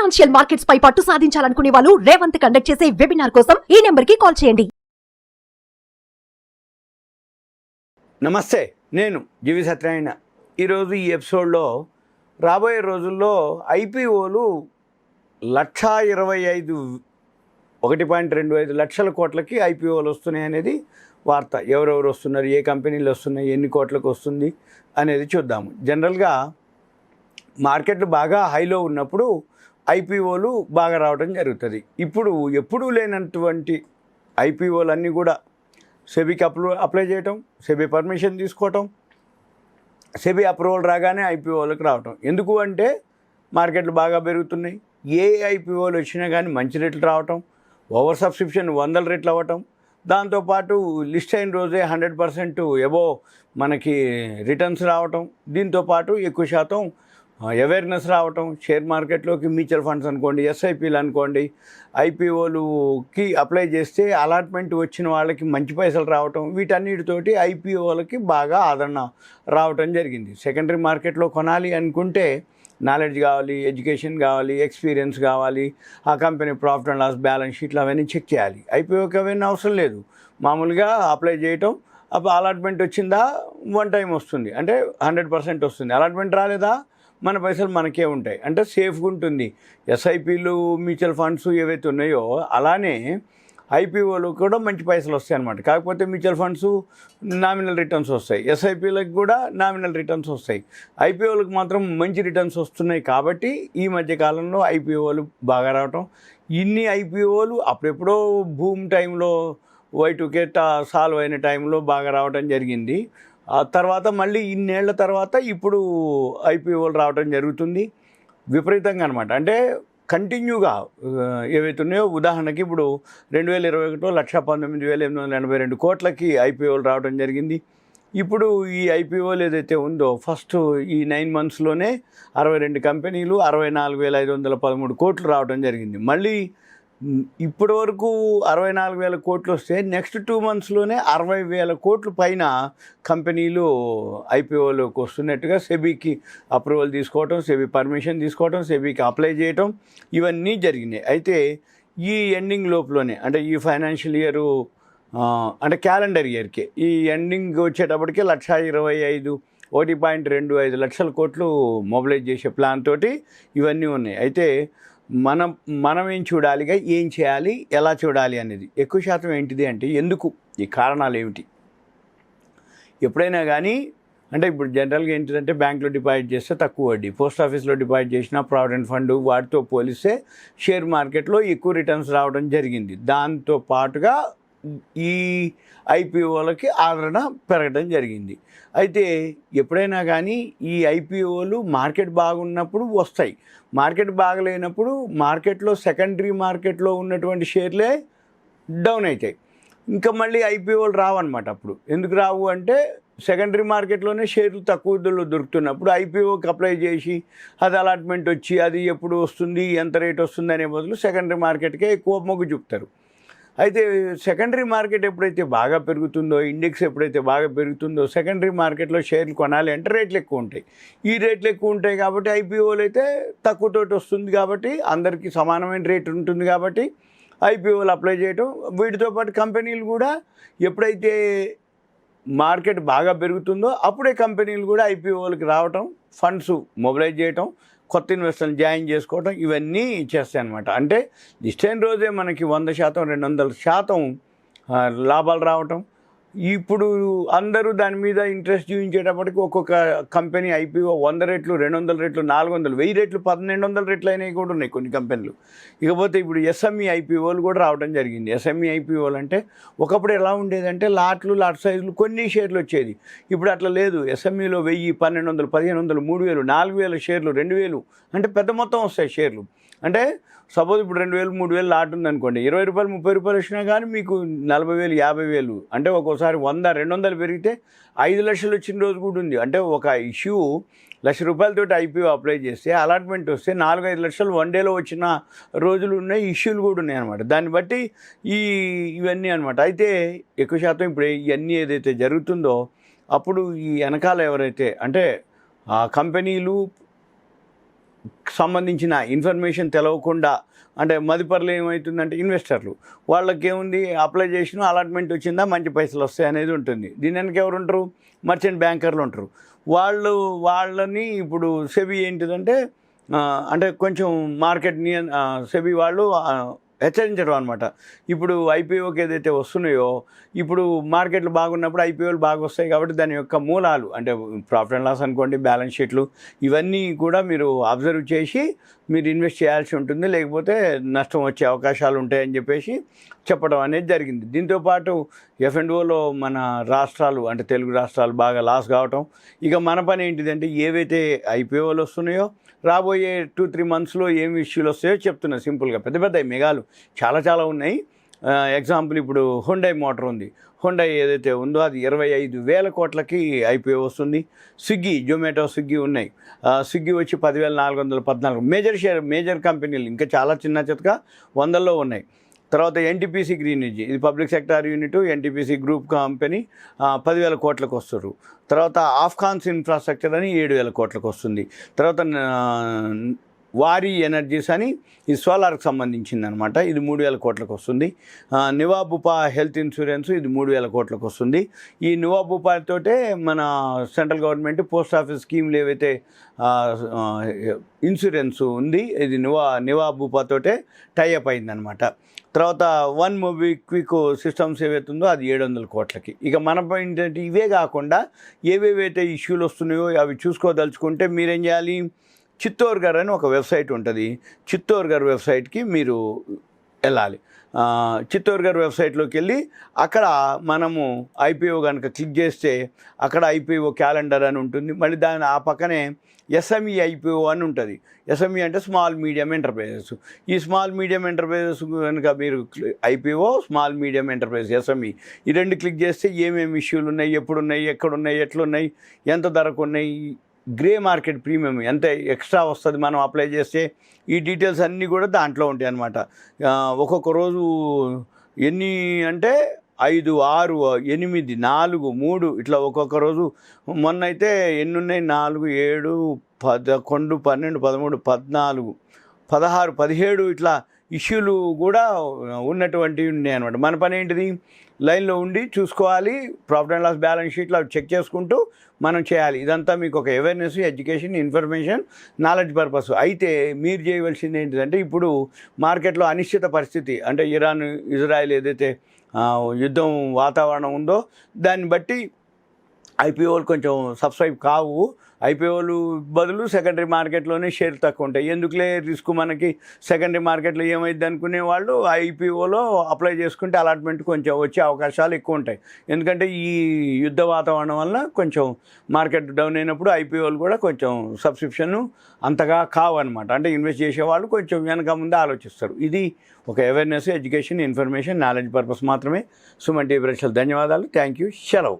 Financial markets పై పట్టు సాధించాలనుకునే వాళ్ళు Revanth conduct చేసే వెబినార్ కోసం ఈ నెంబర్ కి కాల్ చేయండి. నమస్తే, నేను జీవి సత్యనారాయణ. ఈరోజు ఈ ఎపిసోడ్లో రాబోయే రోజుల్లో ఐపీఓలు 1,25,000 1.25 లక్షల కోట్లకి ఐపీఓలు వస్తున్నాయి అనేది వార్త. ఎవరెవరు వస్తున్నారు, ఏ కంపెనీలు వస్తున్నాయి, ఎన్ని కోట్లకు వస్తుంది అనేది చూద్దాము. జనరల్గా మార్కెట్లు బాగా హైలో ఉన్నప్పుడు ఐపీఓలు బాగా రావడం జరుగుతుంది. ఇప్పుడు ఎప్పుడూ లేనటువంటి ఐపీఓలన్నీ కూడా సెబీకి అప్లై చేయటం, సెబీ పర్మిషన్ తీసుకోవటం, సెబీ అప్రూవల్ రాగానే ఐపీఓలకు రావటం. ఎందుకు అంటే మార్కెట్లు బాగా పెరుగుతున్నాయి. ఏ ఐపీఓలు వచ్చినా కానీ మంచి రేట్లు రావటం, ఓవర్ సబ్స్క్రిప్షన్ 100 రెట్లు అవ్వటం, దాంతోపాటు లిస్ట్ అయిన రోజే 100% ఎబో మనకి రిటర్న్స్ రావటం, దీంతోపాటు ఎక్కువ శాతం అవేర్నెస్ రావటం, షేర్ మార్కెట్లోకి మ్యూచువల్ ఫండ్స్ అనుకోండి, ఎస్ఐపీలు అనుకోండి, ఐపీఓలుకి అప్లై చేస్తే అలాట్మెంట్ వచ్చిన వాళ్ళకి మంచి పైసలు రావటం, వీటన్నిటితోటి ఐపీఓలకి బాగా ఆదరణ రావటం జరిగింది. సెకండరీ మార్కెట్లో కొనాలి అనుకుంటే నాలెడ్జ్ కావాలి, ఎడ్యుకేషన్ కావాలి, ఎక్స్పీరియన్స్ కావాలి, ఆ company profit and loss balance షీట్లు అవన్నీ చెక్ చేయాలి. ఐపీఓకి అవన్నీ అవసరం లేదు. మామూలుగా అప్లై చేయటం, అప్పుడు అలాట్మెంట్ వచ్చిందా 1 టైం వస్తుంది, అంటే 100% వస్తుంది. అలాట్మెంట్ రాలేదా మన పైసలు మనకే ఉంటాయి, అంటే సేఫ్గా ఉంటుంది. ఎస్ఐపీలు, మ్యూచువల్ ఫండ్స్ ఏవైతే ఉన్నాయో అలానే ఐపీఓలు కూడా మంచి పైసలు వస్తాయి అన్నమాట. కాకపోతే మ్యూచువల్ ఫండ్స్ నామినల్ రిటర్న్స్ వస్తాయి, ఎస్ఐపీలకు కూడా నామినల్ రిటర్న్స్ వస్తాయి. ఐపీఓలకు మాత్రం మంచి రిటర్న్స్ వస్తున్నాయి. కాబట్టి ఈ మధ్యకాలంలో ఐపీఓలు బాగా రావటం, ఇన్ని ఐపీఓలు అప్పుడెప్పుడో భూమి టైంలో Y2K సాల్వ్ అయిన టైంలో బాగా రావడం జరిగింది. ఆ తర్వాత మళ్ళీ ఇన్నేళ్ల తర్వాత ఇప్పుడు ఐపీఓలు రావడం జరుగుతుంది విపరీతంగా అనమాట. అంటే కంటిన్యూగా ఏవైతే ఉన్నాయో, ఉదాహరణకి ఇప్పుడు 2021 1,19,882 కోట్లకి ఐపీఓలు రావడం జరిగింది. ఇప్పుడు ఈ ఐపీఓలు ఏదైతే ఉందో ఫస్ట్ ఈ 9 మంత్స్లోనే 62 కంపెనీలు 64,513 కోట్లు రావడం జరిగింది. మళ్ళీ ఇప్పటి వరకు 64,000 కోట్లు వస్తే నెక్స్ట్ 2 మంత్స్లోనే 60,000 కోట్ల పైన కంపెనీలు ఐపీఓలోకి వస్తున్నట్టుగా సెబీకి అప్రూవల్ తీసుకోవటం, సెబీ పర్మిషన్ తీసుకోవటం, సెబీకి అప్లై చేయటం ఇవన్నీ జరిగినాయి. అయితే ఈ ఎండింగ్ లోపులోనే, అంటే ఈ ఫైనాన్షియల్ ఇయర్ అంటే క్యాలెండర్ ఇయర్కి ఈ ఎండింగ్ వచ్చేటప్పటికి 1,25,000 1.25 లక్షల కోట్లు మొబిలైజ్ చేసే ప్లాన్ తోటి ఇవన్నీ ఉన్నాయి. అయితే మనం ఏం చూడాలిగా, ఏం చేయాలి, ఎలా చూడాలి అనేది ఎక్కువ శాతం ఏంటిది అంటే, ఎందుకు ఈ కారణాలు ఏమిటి? ఎప్పుడైనా కానీ అంటే ఇప్పుడు జనరల్గా ఏంటిదంటే బ్యాంకులో డిపాజిట్ చేస్తే తక్కువ వడ్డీ, పోస్ట్ ఆఫీస్లో డిపాజిట్ చేసిన ప్రావిడెంట్ ఫండ్ వాటితో పోలిస్తే షేర్ మార్కెట్లో ఎక్కువ రిటర్న్స్ రావడం జరిగింది. దాంతో పాటుగా ఈ ఐపీఓలకి ఆదరణ పెరగడం జరిగింది. అయితే ఎప్పుడైనా కానీ ఈ ఐపీఓలు మార్కెట్ బాగున్నప్పుడు వస్తాయి, మార్కెట్ బాగలేనప్పుడు మార్కెట్లో సెకండరీ మార్కెట్లో ఉన్నటువంటి షేర్లే డౌన్ అవుతాయి. ఇంకా మళ్ళీ ఐపీఓలు రావన్నమాట. అప్పుడు ఎందుకు రావు అంటే సెకండరీ మార్కెట్లోనే షేర్లు తక్కువ దొరుకుతున్నప్పుడు ఐపీఓకి అప్లై చేసి అది అలాట్మెంట్ వచ్చి అది ఎప్పుడు వస్తుంది, ఎంత రేట్ వస్తుంది అనే బదులు సెకండరీ మార్కెట్కే ఎక్కువ మొగ్గు చూపుతారు. అయితే సెకండరీ మార్కెట్ ఎప్పుడైతే బాగా పెరుగుతుందో, ఇండెక్స్ ఎప్పుడైతే బాగా పెరుగుతుందో, సెకండరీ మార్కెట్లో షేర్లు కొనాలి అంటే రేట్లు ఎక్కువ ఉంటాయి. ఈ రేట్లు ఎక్కువ ఉంటాయి కాబట్టి ఐపీఓలు అయితే తక్కువతోటి వస్తుంది, కాబట్టి అందరికీ సమానమైన రేటు ఉంటుంది, కాబట్టి ఐపీఓలు అప్లై చేయటం. వీటితో పాటు కంపెనీలు కూడా ఎప్పుడైతే మార్కెట్ బాగా పెరుగుతుందో అప్పుడే కంపెనీలు కూడా ఐపీఓలకి రావటం, ఫండ్స్ మొబిలైజ్ చేయటం, కొత్త ఇన్వెస్టర్లు జాయిన్ చేసుకోవడం ఇవన్నీ చేస్తాయి అన్నమాట. అంటే లిస్ట్ అయిన రోజే మనకి 100% 200% లాభాలు రావటం. ఇప్పుడు అందరూ దాని మీద ఇంట్రెస్ట్ చూపించేటప్పటికి ఒక్కొక్క కంపెనీ ఐపీఓ 100 రెట్లు, 200 రెట్లు, 400, 1000 రెట్లు, 1200 రెట్లు అయినవి కూడా ఉన్నాయి కొన్ని కంపెనీలు. ఇకపోతే ఇప్పుడు ఎస్ఎంఈ ఐపీఓలు కూడా రావడం జరిగింది. ఎస్ఎంఈ ఐపీఓలు అంటే ఒకప్పుడు ఎలా ఉండేదంటే లాట్ సైజులు కొన్ని షేర్లు వచ్చేది. ఇప్పుడు అట్లా లేదు. ఎస్ఎంఈలో 1000, 1200, 1500, 3000, 4000 షేర్లు, 2000 అంటే పెద్ద మొత్తం వస్తాయి షేర్లు. అంటే సపోజ్ ఇప్పుడు 2,000, 3,000 లాట్ ఉందనుకోండి, ₹20, ₹30 వచ్చినా కానీ మీకు 40,000, 50,000 అంటే ఒక్కోసారి 100, 200 పెరిగితే 5 లక్షలు వచ్చిన రోజు కూడా ఉంది. అంటే ఒక ఇష్యూ ₹1,00,000 ఐపీఓ అప్లై చేస్తే అలాట్మెంట్ వస్తే 4-5 లక్షలు 1 డేలో వచ్చిన రోజులు ఉన్నాయి, ఇష్యూలు కూడా ఉన్నాయి అనమాట. దాన్ని బట్టి ఇవన్నీ అనమాట. అయితే ఎక్కువ శాతం ఇప్పుడు ఇవన్నీ ఏదైతే జరుగుతుందో అప్పుడు ఈ వెనకాల ఎవరైతే అంటే ఆ కంపెనీలు సంబంధించిన ఇన్ఫర్మేషన్ తెలవకుండా అంటే మదుపర్లు ఏమవుతుందంటే ఇన్వెస్టర్లు వాళ్ళకేముంది అప్లై చేసిన అలాట్మెంట్ వచ్చిందా మంచి పైసలు వస్తాయి అనేది ఉంటుంది. దీని వెనక ఎవరు ఉంటారు? మర్చెంట్ బ్యాంకర్లు ఉంటారు. వాళ్ళని ఇప్పుడు సెబీ ఏంటిదంటే అంటే కొంచెం మార్కెట్ సెబీ వాళ్ళు హెచ్చరించడం అనమాట. ఇప్పుడు ఐపీఓకి ఏదైతే వస్తున్నాయో ఇప్పుడు మార్కెట్లు బాగున్నప్పుడు ఐపీఓలు బాగా వస్తాయి కాబట్టి దాని యొక్క మూలాలు అంటే ప్రాఫిట్ అండ్ లాస్ అనుకోండి, బ్యాలెన్స్ షీట్లు, ఇవన్నీ కూడా మీరు అబ్జర్వ్ చేసి మీరు ఇన్వెస్ట్ చేయాల్సి ఉంటుంది, లేకపోతే నష్టం వచ్చే అవకాశాలు ఉంటాయని చెప్పేసి చెప్పడం అనేది జరిగింది. దీంతోపాటు F&Oలో మన రాష్ట్రాలు అంటే తెలుగు రాష్ట్రాలు బాగా లాస్ కావటం. ఇక మన పని ఏంటిదంటే ఏవైతే ఐపీఓలు వస్తున్నాయో రాబోయే 2-3 మంత్స్లో ఏమి ఇష్యూలు వస్తాయో చెప్తున్నా సింపుల్గా. పెద్ద పెద్ద మెగాలు చాలా ఉన్నాయి. ఎగ్జాంపుల్ ఇప్పుడు హుండై మోటార్ ఉంది. హుండై ఏదైతే ఉందో అది 25,000 కోట్లకి ఐపీఓ వస్తుంది. స్విగ్గీ, జొమాటో, స్విగ్గీ ఉన్నాయి. స్విగ్గీ వచ్చి 10,414 మేజర్ కంపెనీలు. ఇంకా చాలా చిన్న చితక 100లో ఉన్నాయి. తర్వాత ఎన్టీపీసీ గ్రీన్ ఎనర్జీ, ఇది public sector unit, NTPC group company 10,000 కోట్లకు వస్తారు. తర్వాత ఆఫ్ఘాన్స్ ఇన్ఫ్రాస్ట్రక్చర్ అని 7,000 కోట్లకు వస్తుంది. తర్వాత వారీ ఎనర్జీస్ అని ఇది సోలార్కి సంబంధించింది అనమాట, ఇది 3,000 కోట్లకు వస్తుంది. నివాబుపా హెల్త్ ఇన్సూరెన్స్ ఇది 3,000 కోట్లకు వస్తుంది. ఈ నివాబుపాతోటే మన సెంట్రల్ గవర్నమెంట్ పోస్ట్ ఆఫీస్ స్కీమ్లు ఏవైతే ఇన్సూరెన్స్ ఉంది ఇది నివాబుపాతోటే టైఅప్ అయిందనమాట. తర్వాత వన్ మొబిక్విక్ సిస్టమ్స్ ఏవైతే ఉందో అది 700 కోట్లకి. ఇక మన ఏంటంటే ఇవే కాకుండా ఏవేవైతే ఇష్యూలు వస్తున్నాయో అవి చూసుకోదలుచుకుంటే మీరేం చేయాలి? చిత్తోర్ఘర్ అని ఒక వెబ్సైట్ ఉంటుంది. చిత్తోర్ఘర్ వెబ్సైట్కి మీరు వెళ్ళాలి. చిత్తోర్ఘర్ వెబ్సైట్లోకి వెళ్ళి అక్కడ మనము ఐపీఓ కనుక క్లిక్ చేస్తే అక్కడ ఐపీఓ క్యాలెండర్ అని ఉంటుంది. మళ్ళీ దాని ఆ పక్కనే ఎస్ఎంఈ ఐపీఓ అని ఉంటుంది. ఎస్ఎంఈ అంటే స్మాల్ మీడియం ఎంటర్ప్రైజెస్. ఈ స్మాల్ మీడియం ఎంటర్ప్రైజెస్ కనుక మీరు IPO, small medium enterprises, SME ఈ రెండు క్లిక్ చేస్తే ఏమేమి ఇష్యూలు ఉన్నాయి, ఎప్పుడున్నాయి, ఎక్కడున్నాయి, ఎట్లున్నాయి, ఎంత ధరకు ఉన్నాయి, గ్రే మార్కెట్ ప్రీమియం ఎంత ఎక్స్ట్రా వస్తుంది మనం అప్లై చేస్తే, ఈ డీటెయిల్స్ అన్నీ కూడా దాంట్లో ఉంటాయి అన్నమాట. ఒక్కొక్క రోజు ఎన్ని అంటే 5, 6, 8, 4, 3 ఇట్లా ఒక్కొక్క రోజు. మొన్న అయితే ఎన్ని ఉన్నాయి? 4, 7, 11, 12, 13, 14, 16, 17 ఇట్లా ఇష్యూలు కూడా ఉన్నటువంటివి ఉన్నాయి అనమాట. మన పని ఏంటిది? లైన్లో ఉండి చూసుకోవాలి, ప్రాఫిట్ అండ్ లాస్ బ్యాలెన్స్ షీట్లో అవి చెక్ చేసుకుంటూ మనం చేయాలి. ఇదంతా మీకు ఒక awareness, education, information, knowledge purpose. అయితే మీరు చేయవలసింది ఏంటిదంటే ఇప్పుడు మార్కెట్లో అనిశ్చిత పరిస్థితి అంటే ఇరాన్, ఇజ్రాయెల్ ఏదైతే యుద్ధం వాతావరణం ఉందో దాన్ని బట్టి ఐపీఓలు కొంచెం సబ్స్క్రైబ్ కావు. ఐపీఓలు బదులు సెకండరీ మార్కెట్లోనే షేర్ తక్కువ ఉంటాయి. ఎందుకులే రిస్క్ మనకి, సెకండరీ మార్కెట్లో ఏమైంది అనుకునే వాళ్ళు ఐపీఓలో అప్లై చేసుకుంటే అలాట్మెంట్ కొంచెం వచ్చే అవకాశాలు ఎక్కువ ఉంటాయి. ఎందుకంటే ఈ యుద్ధ వాతావరణం వల్ల కొంచెం మార్కెట్ డౌన్ అయినప్పుడు ఐపీఓలు కూడా కొంచెం సబ్స్క్రిప్షన్ అంతగా కావు అనమాట. అంటే ఇన్వెస్ట్ చేసేవాళ్ళు కొంచెం వెనక ముందే ఆలోచిస్తారు. ఇది ఒక awareness, education, information, knowledge purpose మాత్రమే. సుమన్ టీవీ ప్రేక్షకులకు ధన్యవాదాలు. Thank you. సెలవు.